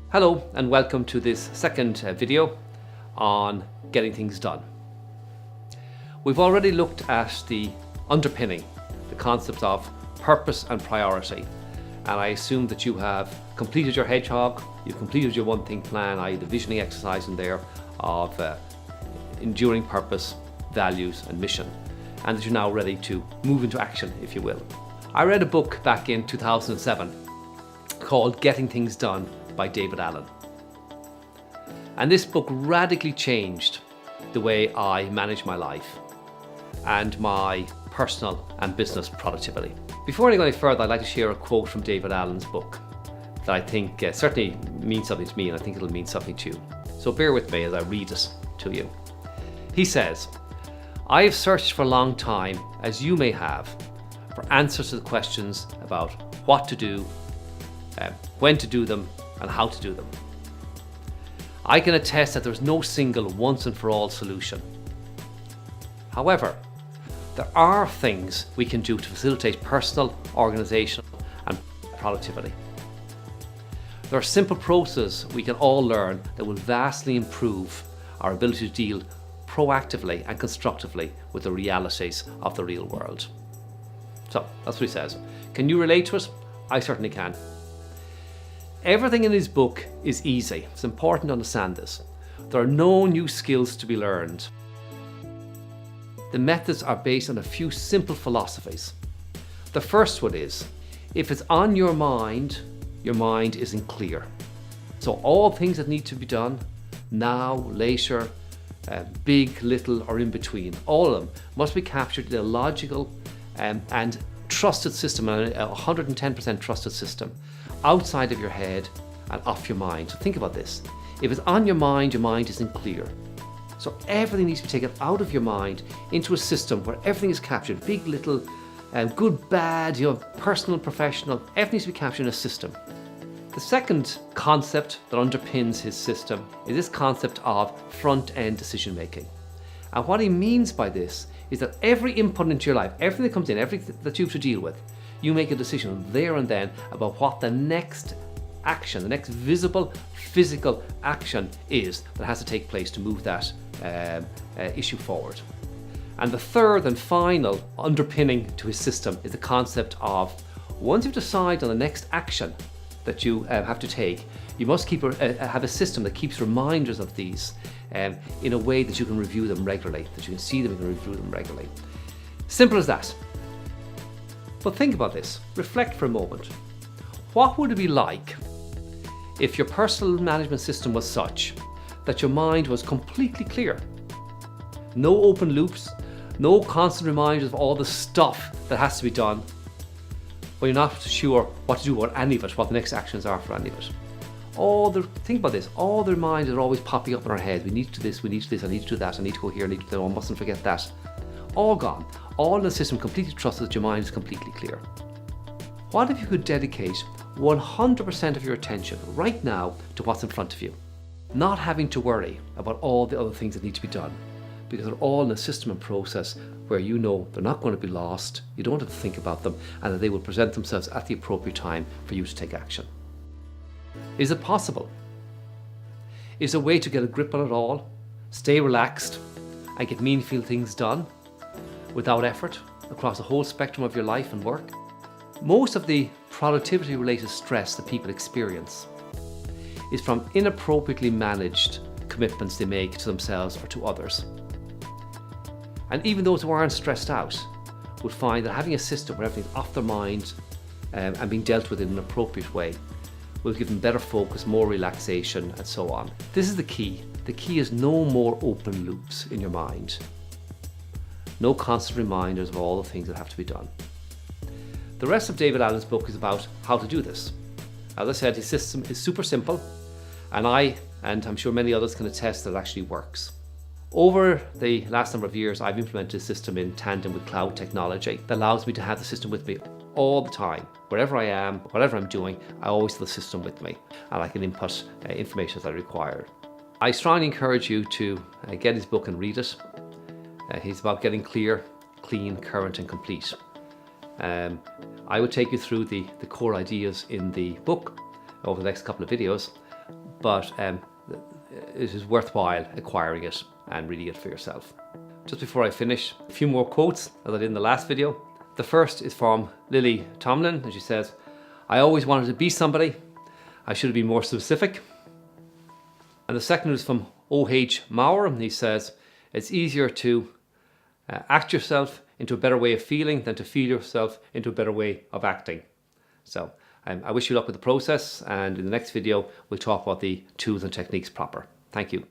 Hello and welcome to this second video on getting things done. We've already looked at the underpinning, the concepts of purpose and priority, and I assume that you have completed your hedgehog, you've completed your one thing plan, i.e. the visioning exercise in there of enduring purpose, values and mission, and that you're now ready to move into action, if you will. I read a book back in 2007 called Getting Things Done by David Allen. And this book radically changed the way I manage my life and my personal and business productivity. Before I go any further, I'd like to share a quote from David Allen's book that I think certainly means something to me, and I think it'll mean something to you. So bear with me as I read it to you. He says, "I have searched for a long time, as you may have, for answers to the questions about what to do, when to do them, and how to do them. I can attest that there's no single once and for all solution. However, there are things we can do to facilitate personal, organizational and productivity. There are simple processes we can all learn that will vastly improve our ability to deal proactively and constructively with the realities of the real world." So that's what he says. Can you relate to it? I certainly can. Everything in his book is easy. It's important to understand this. There are no new skills to be learned. The methods are based on a few simple philosophies. The first one is, if it's on your mind isn't clear. So all things that need to be done, now, later, big, little, or in between, all of them must be captured in a logical and trusted system, a 110% trusted system, outside of your head and off your mind. So think about this. If it's on your mind isn't clear. So everything needs to be taken out of your mind into a system where everything is captured, big, little, good, bad, personal, professional, everything needs to be captured in a system. The second concept that underpins his system is this concept of front-end decision making. And what he means by this is that every input into your life, everything that comes in, everything that you have to deal with, you make a decision there and then about what the next action, the next visible, physical action is that has to take place to move that issue forward. And the third and final underpinning to his system is the concept of, once you decide on the next action that you have to take, you must have a system that keeps reminders of these in a way that you can review them regularly, that you can see them and review them regularly. Simple as that. But think about this, reflect for a moment. What would it be like if your personal management system was such that your mind was completely clear? No open loops, no constant reminders of all the stuff that has to be done, but you're not sure what to do about any of it, what the next actions are for any of it. Think about this, all the reminders are always popping up in our heads. We need to do this, we need to do this, I need to do that, I need to go here, I need to do that, I mustn't forget that. All gone. All in the system completely trusted that your mind is completely clear. What if you could dedicate 100% of your attention right now to what's in front of you, not having to worry about all the other things that need to be done, because they're all in a system and process where you know they're not going to be lost, you don't have to think about them, and that they will present themselves at the appropriate time for you to take action. Is it possible? Is there a way to get a grip on it all, stay relaxed, and get meaningful things done without effort across the whole spectrum of your life and work? Most of the productivity related stress that people experience is from inappropriately managed commitments they make to themselves or to others. And even those who aren't stressed out would find that having a system where everything's off their mind and being dealt with in an appropriate way will give them better focus, more relaxation and so on. This is the key. The key is no more open loops in your mind. No constant reminders of all the things that have to be done. The rest of David Allen's book is about how to do this. As I said, his system is super simple, and I'm sure many others can attest that it actually works. Over the last number of years, I've implemented a system in tandem with cloud technology that allows me to have the system with me all the time. Wherever I am, whatever I'm doing, I always have the system with me, and I can input information as I require. I strongly encourage you to get his book and read it. He's about getting clear, clean, current and complete. I will take you through the core ideas in the book over the next couple of videos, but it is worthwhile acquiring it and reading it for yourself. Just before I finish, a few more quotes as I did in the last video. The first is from Lily Tomlin, and she says, "I always wanted to be somebody. I should have been more specific." And the second is from O.H. Maurer, and he says, "It's easier to act yourself into a better way of feeling than to feel yourself into a better way of acting." So I wish you luck with the process, and in the next video we'll talk about the tools and techniques proper. Thank you.